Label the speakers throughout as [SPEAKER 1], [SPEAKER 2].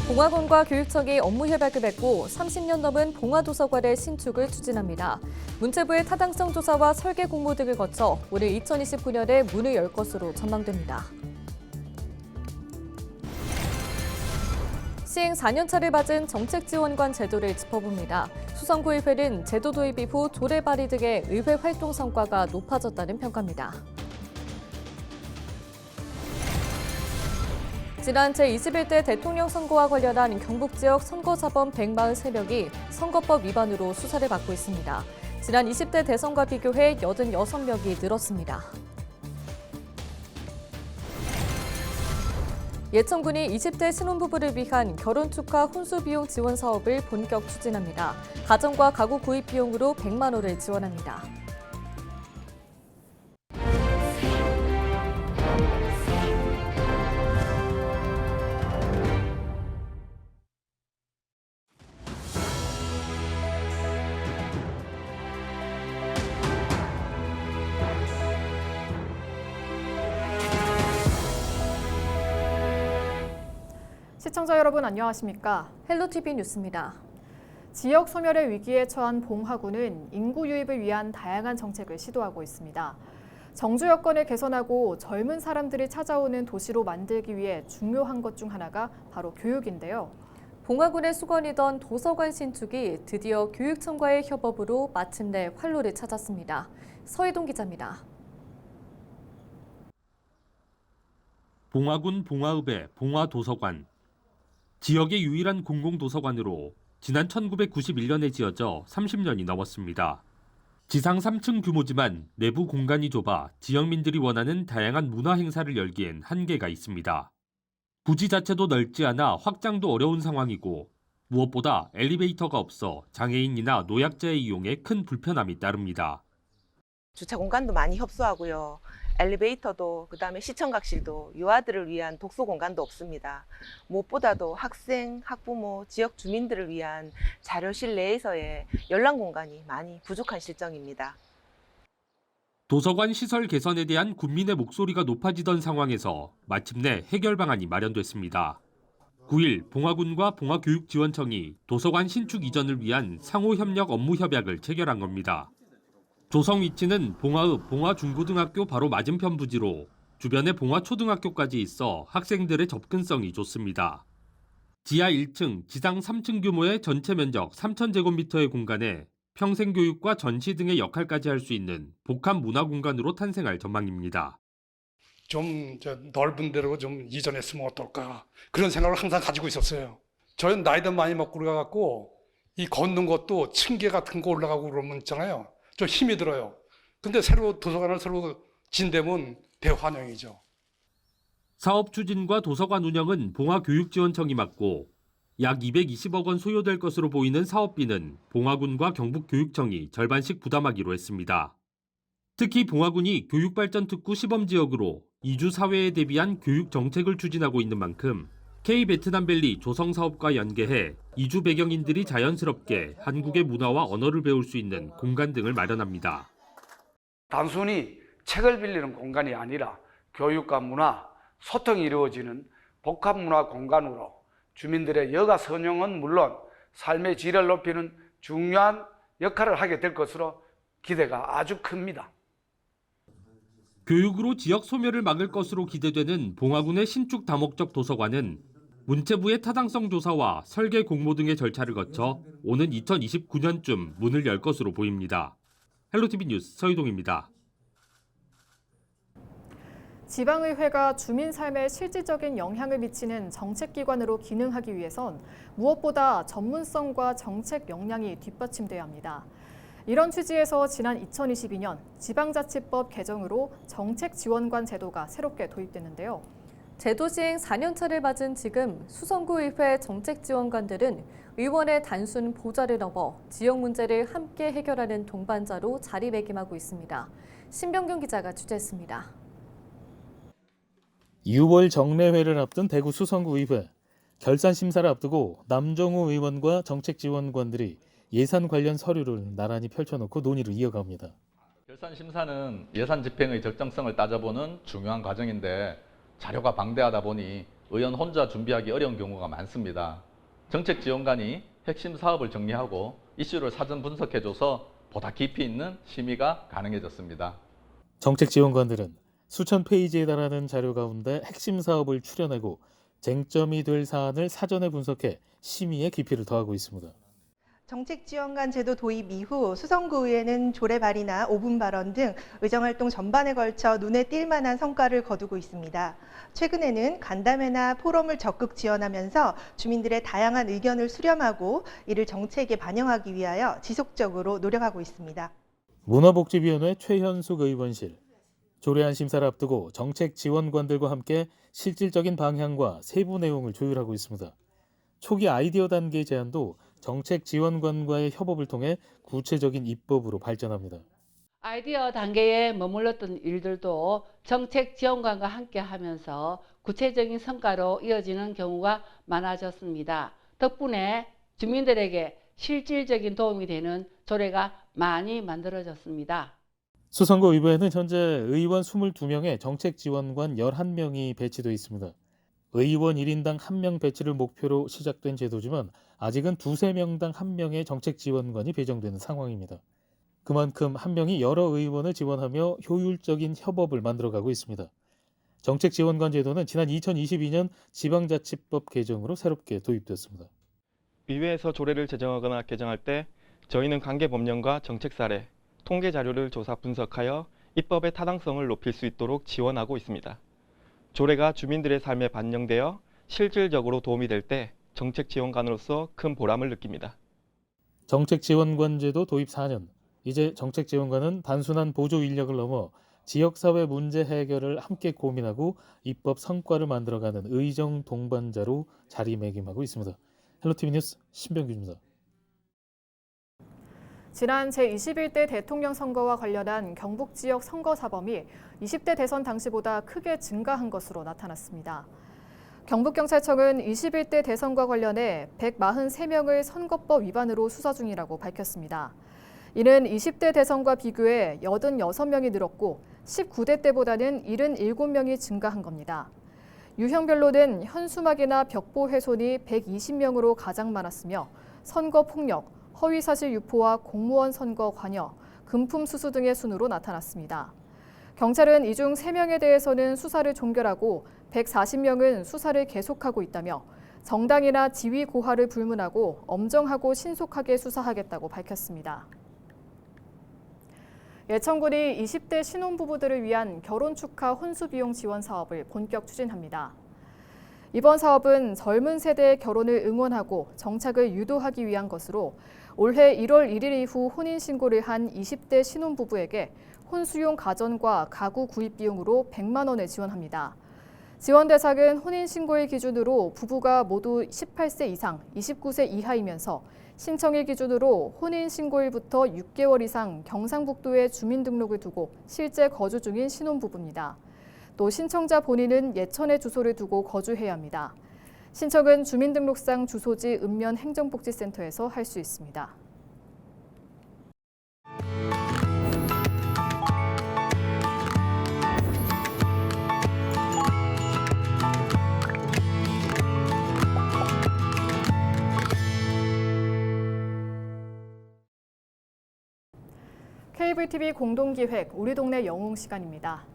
[SPEAKER 1] 봉화군과 교육청이 업무 협약을 맺고 30년 넘은 봉화도서관의 신축을 추진합니다. 문체부의 타당성 조사와 설계 공모 등을 거쳐 올해 2029년에 문을 열 것으로 전망됩니다. 시행 4년차를 맞은 정책지원관 제도를 짚어봅니다. 수성구의회는 제도 도입 이후 조례 발의 등의 의회 활동 성과가 높아졌다는 평가입니다. 지난 제21대 대통령 선거와 관련한 경북 지역 선거자범 143명이 선거법 위반으로 수사를 받고 있습니다. 지난 20대 대선과 비교해 86명이 늘었습니다. 예천군이 20대 신혼부부를 위한 결혼 축하 혼수 비용 지원 사업을 본격 추진합니다. 가정과 가구 구입 비용으로 100만 원을 지원합니다.
[SPEAKER 2] 시청자 여러분 안녕하십니까?
[SPEAKER 1] 헬로티비 뉴스입니다.
[SPEAKER 2] 지역 소멸의 위기에 처한 봉화군은 인구 유입을 위한 다양한 정책을 시도하고 있습니다. 정주 여건을 개선하고 젊은 사람들이 찾아오는 도시로 만들기 위해 중요한 것 중 하나가 바로 교육인데요.
[SPEAKER 1] 봉화군의 수건이던 도서관 신축이 드디어 교육청과의 협업으로 마침내 활로를 찾았습니다. 서희동 기자입니다.
[SPEAKER 3] 봉화군 봉화읍의 봉화도서관. 지역의 유일한 공공도서관으로 지난 1991년에 지어져 30년이 넘었습니다. 지상 3층 규모지만 내부 공간이 좁아 지역민들이 원하는 다양한 문화 행사를 열기엔 한계가 있습니다. 부지 자체도 넓지 않아 확장도 어려운 상황이고 무엇보다 엘리베이터가 없어 장애인이나 노약자의 이용에 큰 불편함이 따릅니다.
[SPEAKER 4] 주차 공간도 많이 협소하고요. 엘리베이터도 그다음에 시청각실도 유아들을 위한 독서 공간도 없습니다. 무엇보다도 학생, 학부모, 지역 주민들을 위한 자료실 내에서의 열람 공간이 많이 부족한 실정입니다.
[SPEAKER 3] 도서관 시설 개선에 대한 군민의 목소리가 높아지던 상황에서 마침내 해결 방안이 마련됐습니다. 9일 봉화군과 봉화교육지원청이 도서관 신축 이전을 위한 상호협력 업무 협약을 체결한 겁니다. 조성 위치는 봉화읍 봉화중고등학교 바로 맞은편 부지로 주변에 봉화초등학교까지 있어 학생들의 접근성이 좋습니다. 지하 1층, 지상 3층 규모의 전체 면적 3,000제곱미터의 공간에 평생교육과 전시 등의 역할까지 할 수 있는 복합 문화공간으로 탄생할 전망입니다.
[SPEAKER 5] 좀 넓은 데로 좀 이전했으면 어떨까 그런 생각을 항상 가지고 있었어요. 저는 나이도 많이 먹고 그래갖고 이 걷는 것도 층계 같은 거 올라가고 그러면 있잖아요. 좀 힘이 들어요. 근데 도서관을 새로 진대면 대환영이죠.
[SPEAKER 3] 사업 추진과 도서관 운영은 봉화교육지원청이 맡고 약 220억 원 소요될 것으로 보이는 사업비는 봉화군과 경북교육청이 절반씩 부담하기로 했습니다. 특히 봉화군이 교육발전특구 시범지역으로 이주 사회에 대비한 교육 정책을 추진하고 있는 만큼 K-베트남밸리 조성사업과 연계해 이주 배경인들이 자연스럽게 한국의 문화와 언어를 배울 수 있는 공간 등을 마련합니다.
[SPEAKER 6] 단순히 책을 빌리는 공간이 아니라 교육과 문화, 소통이 이루어지는 복합문화 공간으로 주민들의 여가 선용은 물론 삶의 질을 높이는 중요한 역할을 하게 될 것으로 기대가 아주 큽니다.
[SPEAKER 3] 교육으로 지역 소멸을 막을 것으로 기대되는 봉화군의 신축 다목적 도서관은 문체부의 타당성 조사와 설계 공모 등의 절차를 거쳐 오는 2029년쯤 문을 열 것으로 보입니다. 헬로티비 뉴스 서희동입니다.
[SPEAKER 2] 지방의회가 주민 삶에 실질적인 영향을 미치는 정책기관으로 기능하기 위해선 무엇보다 전문성과 정책 역량이 뒷받침돼야 합니다. 이런 취지에서 지난 2022년 지방자치법 개정으로 정책지원관 제도가 새롭게 도입됐는데요.
[SPEAKER 1] 제도 시행 4년차를 맞은 지금 수성구의회 정책지원관들은 의원의 단순 보좌를 넘어 지역 문제를 함께 해결하는 동반자로 자리매김하고 있습니다. 신병균 기자가 취재했습니다.
[SPEAKER 7] 6월 정례회를 앞둔 대구 수성구의회. 결산 심사를 앞두고 남정우 의원과 정책지원관들이 예산 관련 서류를 나란히 펼쳐놓고 논의를 이어갑니다.
[SPEAKER 8] 결산 심사는 예산 집행의 적정성을 따져보는 중요한 과정인데 자료가 방대하다 보니 의원 혼자 준비하기 어려운 경우가 많습니다. 정책지원관이 핵심 사업을 정리하고 이슈를 사전 분석해줘서 보다 깊이 있는 심의가 가능해졌습니다.
[SPEAKER 7] 정책지원관들은 수천 페이지에 달하는 자료 가운데 핵심 사업을 추려내고 쟁점이 될 사안을 사전에 분석해 심의에 깊이를 더하고 있습니다.
[SPEAKER 9] 정책지원관 제도 도입 이후 수성구의회는 조례 발의나 5분 발언 등 의정활동 전반에 걸쳐 눈에 띌 만한 성과를 거두고 있습니다. 최근에는 간담회나 포럼을 적극 지원하면서 주민들의 다양한 의견을 수렴하고 이를 정책에 반영하기 위하여 지속적으로 노력하고 있습니다.
[SPEAKER 7] 문화복지위원회 최현숙 의원실. 조례안 심사를 앞두고 정책지원관들과 함께 실질적인 방향과 세부 내용을 조율하고 있습니다. 초기 아이디어 단계 제안도 정책지원관과의 협업을 통해 구체적인 입법으로 발전합니다.
[SPEAKER 10] 아이디어 단계에 머물렀던 일들도 정책 지원관과 함께 하면서 구체적인 성과로 이어지는 경우가 많아졌습니다. 덕분에 주민들에게 실질적인 도움이 되는 조례가 많이 만들어졌습니다.
[SPEAKER 7] 수성구 의회에는 현재 의원 22명에 정책지원관 11명이 배치되어 있습니다. 의원 1인당 1명 배치를 목표로 시작된 제도지만 아직은 2~3명당 1명의 정책지원관이 배정되는 상황입니다. 그만큼 한 명이 여러 의원을 지원하며 효율적인 협업을 만들어가고 있습니다. 정책지원관 제도는 지난 2022년 지방자치법 개정으로 새롭게 도입됐습니다.
[SPEAKER 11] 의회에서 조례를 제정하거나 개정할 때 저희는 관계 법령과 정책 사례, 통계 자료를 조사 분석하여 입법의 타당성을 높일 수 있도록 지원하고 있습니다. 조례가 주민들의 삶에 반영되어 실질적으로 도움이 될 때 정책지원관으로서 큰 보람을 느낍니다.
[SPEAKER 7] 정책지원관 제도 도입 4년. 이제 정책지원관은 단순한 보조 인력을 넘어 지역사회 문제 해결을 함께 고민하고 입법 성과를 만들어가는 의정 동반자로 자리매김하고 있습니다. 헬로티비 뉴스 신병규입니다.
[SPEAKER 2] 지난 제21대 대통령 선거와 관련한 경북 지역 선거 사범이 20대 대선 당시보다 크게 증가한 것으로 나타났습니다. 경북경찰청은 21대 대선과 관련해 143명을 선거법 위반으로 수사 중이라고 밝혔습니다. 이는 20대 대선과 비교해 86명이 늘었고 19대 때보다는 77명이 증가한 겁니다. 유형별로는 현수막이나 벽보 훼손이 120명으로 가장 많았으며 선거 폭력, 허위사실 유포와 공무원 선거 관여, 금품 수수 등의 순으로 나타났습니다. 경찰은 이 중 3명에 대해서는 수사를 종결하고 140명은 수사를 계속하고 있다며 정당이나 지위 고하를 불문하고 엄정하고 신속하게 수사하겠다고 밝혔습니다. 예천군이 20대 신혼부부들을 위한 결혼 축하 혼수 비용 지원 사업을 본격 추진합니다. 이번 사업은 젊은 세대의 결혼을 응원하고 정착을 유도하기 위한 것으로 올해 1월 1일 이후 혼인신고를 한 20대 신혼부부에게 혼수용 가전과 가구 구입 비용으로 100만 원을 지원합니다. 지원 대상은 혼인신고일 기준으로 부부가 모두 18세 이상, 29세 이하이면서 신청일 기준으로 혼인신고일부터 6개월 이상 경상북도에 주민등록을 두고 실제 거주 중인 신혼부부입니다. 또 신청자 본인은 예천에 주소를 두고 거주해야 합니다. 신청은 주민등록상 주소지 읍면 행정복지센터에서 할 수 있습니다. 케이블 TV 공동기획 우리 동네 영웅 시간입니다.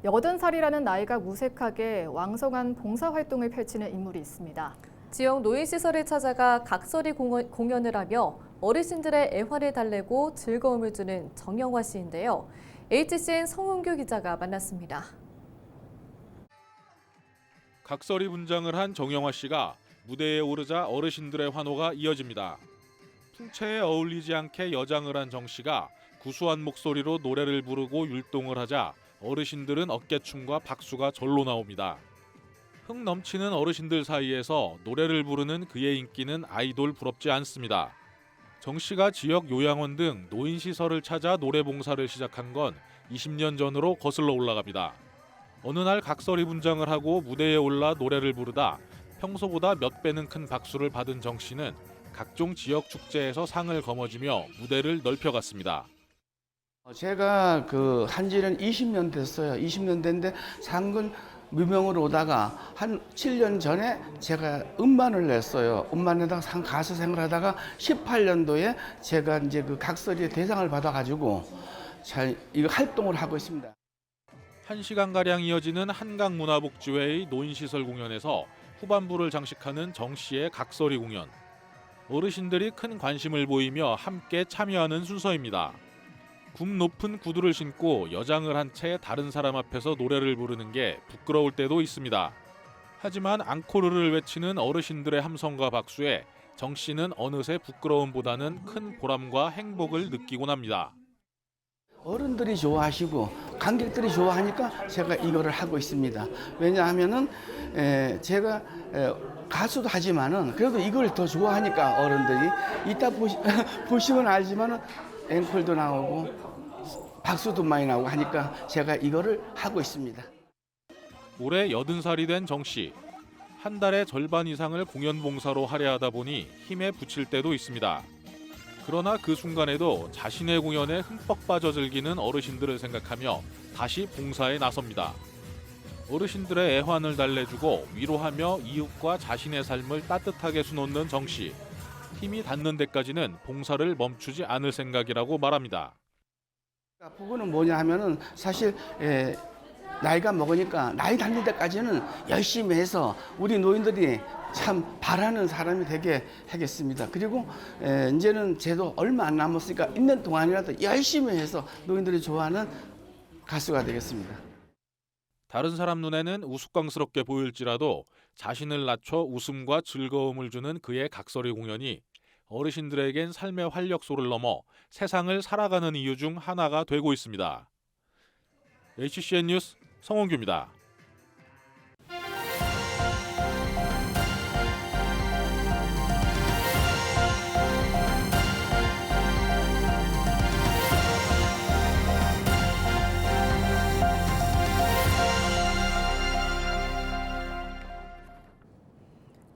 [SPEAKER 2] 80살이라는 나이가 무색하게 왕성한 봉사활동을 펼치는 인물이 있습니다.
[SPEAKER 1] 지역 노인시설을 찾아가 각설이 공연을 하며 어르신들의 애환을 달래고 즐거움을 주는 정영화 씨인데요. HCN 성은규 기자가 만났습니다.
[SPEAKER 12] 각설이 분장을 한 정영화 씨가 무대에 오르자 어르신들의 환호가 이어집니다. 풍채에 어울리지 않게 여장을 한 정 씨가 구수한 목소리로 노래를 부르고 율동을 하자 어르신들은 어깨춤과 박수가 절로 나옵니다. 흥 넘치는 어르신들 사이에서 노래를 부르는 그의 인기는 아이돌 부럽지 않습니다. 정 씨가 지역 요양원 등 노인시설을 찾아 노래 봉사를 시작한 건 20년 전으로 거슬러 올라갑니다. 어느 날 각설이 분장을 하고 무대에 올라 노래를 부르다 평소보다 몇 배는 큰 박수를 받은 정 씨는 각종 지역 축제에서 상을 거머쥐며 무대를 넓혀갔습니다.
[SPEAKER 13] 제가 한지는 20년 됐어요. 20년 됐는데 상은 무명으로 오다가 한 7년 전에 제가 음반을 냈어요. 음반 내다가 가수 생활을 하다가 18년도에 제가 이제 그 각설이의 대상을 받아가지고 잘 이거 활동을 하고 있습니다.
[SPEAKER 12] 1시간가량 이어지는 한강문화복지회의 노인시설 공연에서 후반부를 장식하는 정 씨의 각설이 공연. 어르신들이 큰 관심을 보이며 함께 참여하는 순서입니다. 굽 높은 구두를 신고 여장을 한 채 다른 사람 앞에서 노래를 부르는 게 부끄러울 때도 있습니다. 하지만 앙코르를 외치는 어르신들의 함성과 박수에 정 씨는 어느새 부끄러움보다는 큰 보람과 행복을 느끼곤 합니다.
[SPEAKER 13] 어른들이 좋아하시고 관객들이 좋아하니까 제가 이거를 하고 있습니다. 왜냐하면은 제가 가수도 하지만은 그래도 이걸 더 좋아하니까 어른들이 이따 보시면 알지만은 앵콜도 나오고 박수도 많이 나오고 하니까 제가 이거를 하고 있습니다.
[SPEAKER 12] 올해 80살이 된 정 씨. 한 달의 절반 이상을 공연 봉사로 할애하다 보니 힘에 부칠 때도 있습니다. 그러나 그 순간에도 자신의 공연에 흠뻑 빠져 즐기는 어르신들을 생각하며 다시 봉사에 나섭니다. 어르신들의 애환을 달래주고 위로하며 이웃과 자신의 삶을 따뜻하게 수놓는 정 씨. 힘이 닿는 데까지는 봉사를 멈추지 않을 생각이라고 말합니다.
[SPEAKER 13] 부분은 뭐냐 하면은 사실 나이가 먹으니까 나이 닿는 데까지는 열심히 해서 우리 노인들이 참 바라는 사람이 되게 하겠습니다. 그리고 이제는 제도 얼마 안 남았으니까 있는 동안이라도 열심히 해서 노인들이 좋아하는 가수가 되겠습니다.
[SPEAKER 12] 다른 사람 눈에는 우스꽝스럽게 보일지라도 자신을 낮춰 웃음과 즐거움을 주는 그의 각설이 공연이 어르신들에겐 삶의 활력소를 넘어 세상을 살아가는 이유 중 하나가 되고 있습니다. HCN 뉴스 성원규입니다.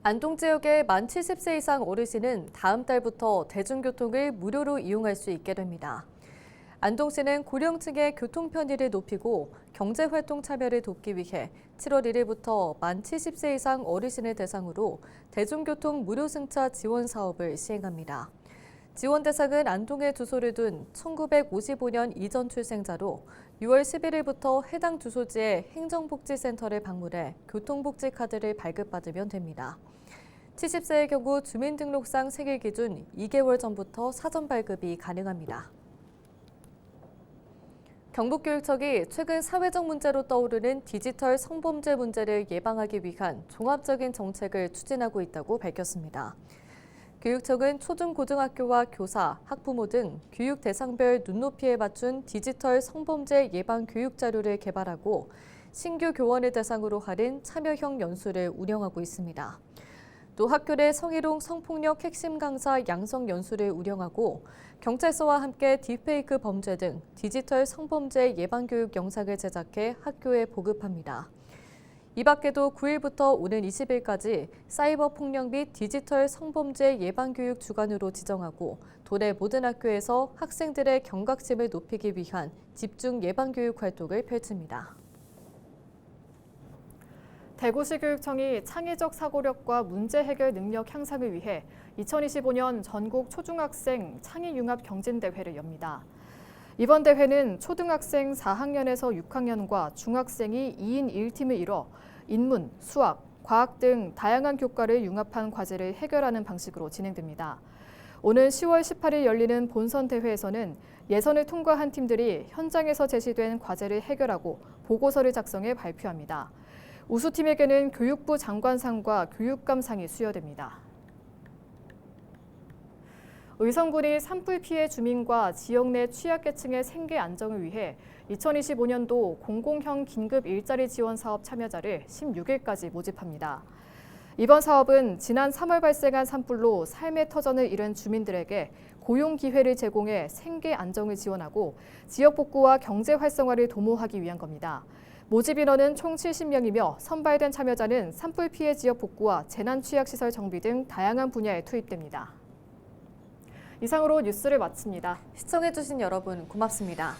[SPEAKER 1] 안동 지역의 만 70세 이상 어르신은 다음 달부터 대중교통을 무료로 이용할 수 있게 됩니다. 안동시는 고령층의 교통 편의를 높이고 경제활동 참여를 돕기 위해 7월 1일부터 만 70세 이상 어르신을 대상으로 대중교통 무료 승차 지원 사업을 시행합니다. 지원 대상은 안동에 주소를 둔 1955년 이전 출생자로 6월 11일부터 해당 주소지의 행정복지센터를 방문해 교통복지 카드를 발급받으면 됩니다. 70세의 경우 주민등록상 생일 기준 2개월 전부터 사전 발급이 가능합니다. 경북교육청이 최근 사회적 문제로 떠오르는 디지털 성범죄 문제를 예방하기 위한 종합적인 정책을 추진하고 있다고 밝혔습니다. 교육청은 초중고등학교와 교사, 학부모 등 교육 대상별 눈높이에 맞춘 디지털 성범죄 예방 교육 자료를 개발하고 신규 교원을 대상으로 하는 참여형 연수를 운영하고 있습니다. 또 학교 내 성희롱 성폭력 핵심 강사 양성 연수를 운영하고 경찰서와 함께 딥페이크 범죄 등 디지털 성범죄 예방 교육 영상을 제작해 학교에 보급합니다. 이 밖에도 9일부터 오는 20일까지 사이버 폭력 및 디지털 성범죄 예방 교육 주간으로 지정하고 도내 모든 학교에서 학생들의 경각심을 높이기 위한 집중 예방 교육 활동을 펼칩니다.
[SPEAKER 2] 대구시 교육청이 창의적 사고력과 문제 해결 능력 향상을 위해 2025년 전국 초중학생 창의융합 경진대회를 엽니다. 이번 대회는 초등학생 4학년에서 6학년과 중학생이 2인 1팀을 이뤄 인문, 수학, 과학 등 다양한 교과를 융합한 과제를 해결하는 방식으로 진행됩니다. 오는 10월 18일 열리는 본선 대회에서는 예선을 통과한 팀들이 현장에서 제시된 과제를 해결하고 보고서를 작성해 발표합니다. 우수팀에게는 교육부 장관상과 교육감상이 수여됩니다. 의성군이 산불 피해 주민과 지역 내 취약계층의 생계 안정을 위해 2025년도 공공형 긴급 일자리 지원 사업 참여자를 16일까지 모집합니다. 이번 사업은 지난 3월 발생한 산불로 삶의 터전을 잃은 주민들에게 고용 기회를 제공해 생계 안정을 지원하고 지역 복구와 경제 활성화를 도모하기 위한 겁니다. 모집 인원은 총 70명이며 선발된 참여자는 산불 피해 지역 복구와 재난 취약시설 정비 등 다양한 분야에 투입됩니다. 이상으로 뉴스를 마칩니다.
[SPEAKER 1] 시청해주신 여러분 고맙습니다.